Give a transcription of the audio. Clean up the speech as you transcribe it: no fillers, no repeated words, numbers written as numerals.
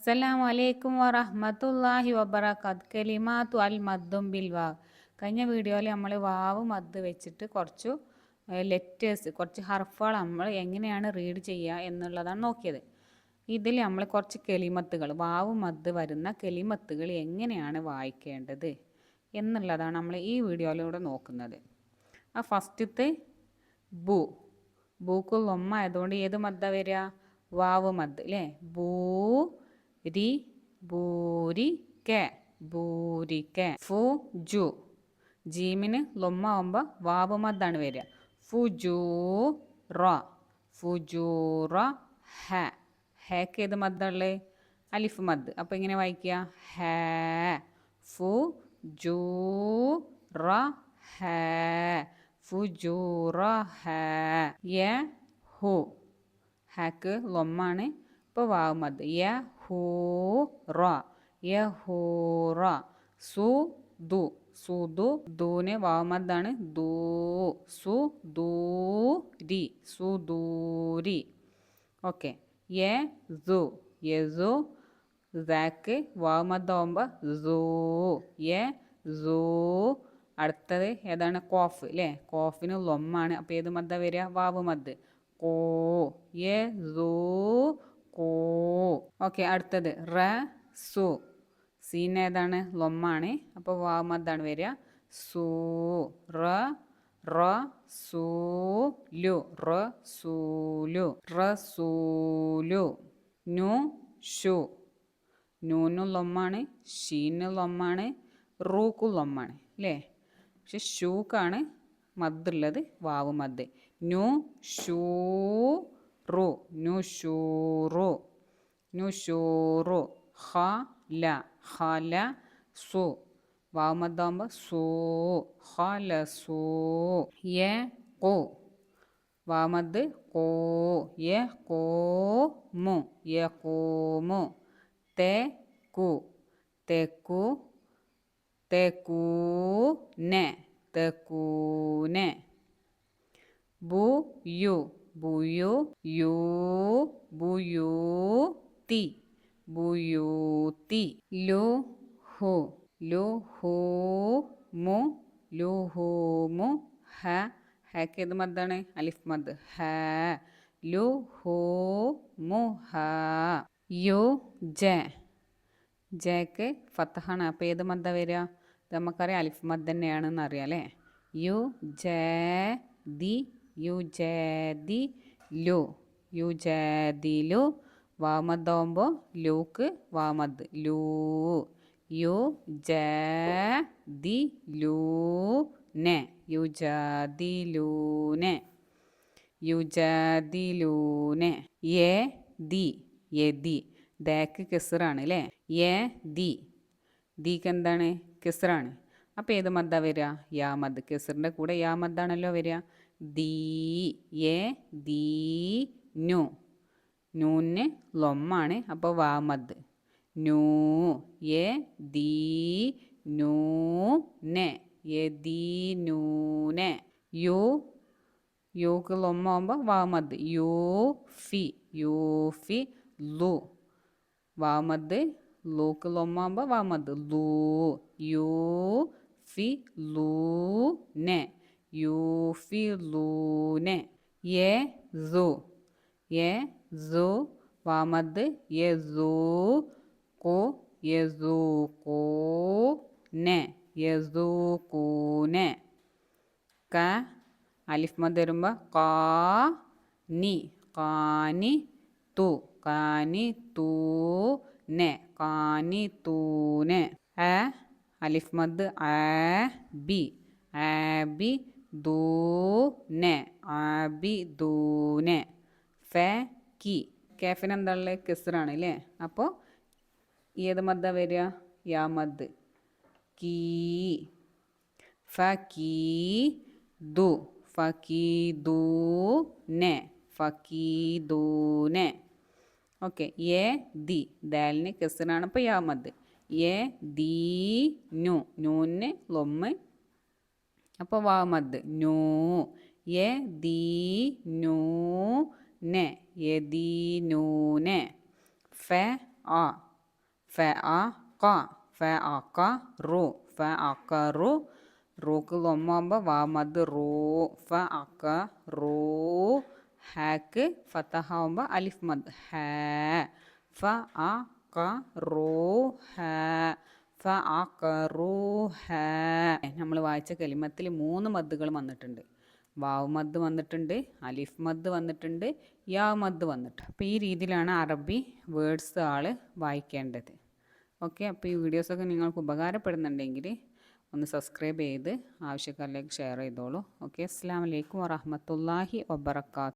അസ്സലാമു അലൈക്കും വറഹ്മത്തുള്ളാഹി വബറകാത്ത്. കലിമാത്തു അൽ മദ്ദും ബിൽ വാവ്. കഴിഞ്ഞ വീഡിയോയിൽ നമ്മൾ വാവ് മദ് വെച്ചിട്ട് കുറച്ച് ലെറ്റേഴ്സ്, കുറച്ച് ഹർഫുകൾ നമ്മൾ എങ്ങനെയാണ് റീഡ് ചെയ്യുക എന്നുള്ളതാണ് നോക്കിയത്. ഇതിൽ നമ്മൾ കുറച്ച് കെലിമത്തുകൾ, വാവ് മദ് വരുന്ന കെലിമത്തുകൾ എങ്ങനെയാണ് വായിക്കേണ്ടത് എന്നുള്ളതാണ് നമ്മൾ ഈ വീഡിയോയിലൂടെ നോക്കുന്നത്. ആ ഫസ്റ്റത്തെ ബു, ബൂക്ക് ലൊമ്മ ആയതുകൊണ്ട് ഏത് മദ്ദ വരിക? വാവ് മദ് അല്ലേ. ബൂ രി ബൂരിക്ക, ബൂരിക്ക. ഫു ജു, ജീമിന് ലൊമ്മ ആവുമ്പോൾ വാവ് മദ്ദാണ് വരിക. ഫുജൂ റ, ഫുജൂറ. ഹ, ഹേക്ക് ഏത് മദ്ദുള്ളത്? അലിഫ് മദ്. അപ്പോൾ ഇങ്ങനെ വായിക്കുക, ഹ ഫു ജൂ റ ഹ, ഫുജൂറ ഹ. യ ഹു, ഹാക്ക് ലൊമ്മാണ്, ഇപ്പോൾ വാവ് മദ്. യ ഹൂ റ, യ ഹൂ റ. സു ദു, സുദു, ദൂന് വാവ് മദ്ദാണ്. ദൂ, സു ദൂരി, സുദൂരി. ഓക്കെ. യ സു, യസു, സാക്ക് വാവ് മദ്ദാവുമ്പോൾ സൂ, യ സൂ. അടുത്തത് ഏതാണ്? കോഫ് അല്ലേ. കോഫിന് ലൊമ്മാണ്, അപ്പോൾ ഏത് മദ്ദ വരിക? വാവ് മദ്. കോ, യ സൂ കോ. ഓക്കെ. അടുത്തത് റ സു, സീൻ ഏതാണ്? ലൊമ്മാണ്, അപ്പോൾ വാവ് മദ്ദാണ് വരിക. സൂ റ റ സൂലു, റസൂലു, റസൂലു. നു ഷു, നൂനു ലൊമ്മാണ്, ഷീനു ലൊമ്മാണ്, റൂക്കു ലൊമ്മാണ് അല്ലേ. പക്ഷെ ഷൂക്കാണ് മദ്ദുള്ളത്, വാവ് മദ്. നു ഷൂ റു, നു ഷൂറു, നു ഷൂറു. ഹ ല, ഹല സു, വാവ് മദ്ദാകുമ്പോൾ സൂ, ഹലസൂ. യ കു, വാവ് മദ്. കോ, യ കോമു, യഖൂമു. തെ കു, തെക്കു, തെകൂനെ, തെകൂനെ. ബു യു, ബുയു, യു ബുയൂതി, ബുയൂതി. ലു ഹു, ലുഹൂമു, ലുഹൂമു. ഹ, ഹക്ക് ഏത് മദ്ദാണ്? അലിഫ് മദ്. ഹ ലുഹൂമു ഹ. യു ജെ, ജേക്ക് ഫത്തഹാണ്, അപ്പോൾ ഏത് മദ്ദ വരിക? ഇത് നമുക്കറിയാം അലിഫ് മദ് തന്നെയാണെന്ന് അറിയാം അല്ലേ. യു ജേ ദി, യു ജേ ദി ലു, യു ജേ ദി ലു. വാവ് മദ്ദാവുമ്പോൾ ലൂക്ക് വാവ് മദ്. ലൂ, യു ജേ ദി ലൂനെ, യു ജാദി ലൂനെ, യു ജാദി ലൂനെ. യേ ദി, യദി, ദാക്ക് കെസറാണ് അല്ലേ. യേ ദി, ദീക്ക് എന്താണ്? കെസറാണ്, അപ്പോൾ ഏത് മദ്ദാ വരിക? യാ മദ്. കെസറിൻ്റെ കൂടെ യാ മദ്ദാണല്ലോ വരിക. ദീ, യേ ദീ നു, നൂന് ലൊമ്മാണ്, അപ്പോൾ വാ മദ്. നൂ, യേ ദീ നൂനെ, യദീനൂനെ. യു, യൂക്ക് ലൊമ്മാകുമ്പോൾ വാവ് മദ്. യൂ ഫി, യൂഫി. ലു, വാവ് മദ്. ലൂക്ക് ലൊമ്മാകുമ്പോൾ വാവ് മദ്. ലൂ, യൂ ഫി ലൂനെ, യൂഫി ലൂനെ. യേ സു, യേ സു, വാവ് മദ്. യസൂ കു, യസൂകൂനെ, യസൂകൂനെ. ക, അലിഫ് മദ് വരുമ്പോൾ കാ നി, കാനി തു, കാനി തൂനെ, കാനി തൂനെ. എ, അലിഫ് മദ്. ആ ബി, ആബി ദൂനെ, ആബി ദൂനെ. ഫെ കി, കേഫിന് എന്താ ഉള്ളത്? കെസറാണ് അല്ലേ. അപ്പോൾ ഏത് മദ്ദ വരിക? യാ മദ്. കീ, ഫകീദു, ഫകീദൂനെ, ഫകീദൂനെ. ഓക്കെ. യേ ദി, ദാലിന് കെസറാണ്, അപ്പോൾ യാ മദ്. യേ ദീ നു, നൂന് ലൊമ്മ്, അപ്പോൾ വാ മദ്. നൂ, യേ ദീ നൂനെ, യദീനൂനെ. ഫെ ആ, ഫ ആ ക ഫ ആ ക റു ഫ ആ ക റു റൂക്ക് ലൊമ്മാകുമ്പോൾ വാ മദ് റൂ ഫ ആ ക റൂ ഹാക്ക് ഫത്തഹ ആകുമ്പോൾ അലിഫ് മദ് ഹ ഫ ആ ക റൂ ഹ ഫ ആ ക റൂ ഹ. നമ്മൾ വായിച്ച കലിമത്തിൽ 3 മദ്ദുകൾ വന്നിട്ടുണ്ട്. വാവ് മദ് വന്നിട്ടുണ്ട്, അലിഫ് മദ് വന്നിട്ടുണ്ട്, യാ മദ് വന്നിട്ടുണ്ട്. അപ്പോൾ ഈ രീതിയിലാണ് അറബി വേർഡ്സ് ആൾ വായിക്കേണ്ടത്. ഓക്കെ, അപ്പോൾ ഈ വീഡിയോസൊക്കെ നിങ്ങൾക്ക് ഉപകാരപ്പെടുന്നുണ്ടെങ്കിൽ ഒന്ന് സബ്സ്ക്രൈബ് ചെയ്ത് ആവശ്യക്കാരിലേക്ക് ഷെയർ ചെയ്തോളൂ. ഓക്കെ, അസ്സലാമു അലൈക്കും വറഹ്മത്തുള്ളാഹി വബറകാതുഹു.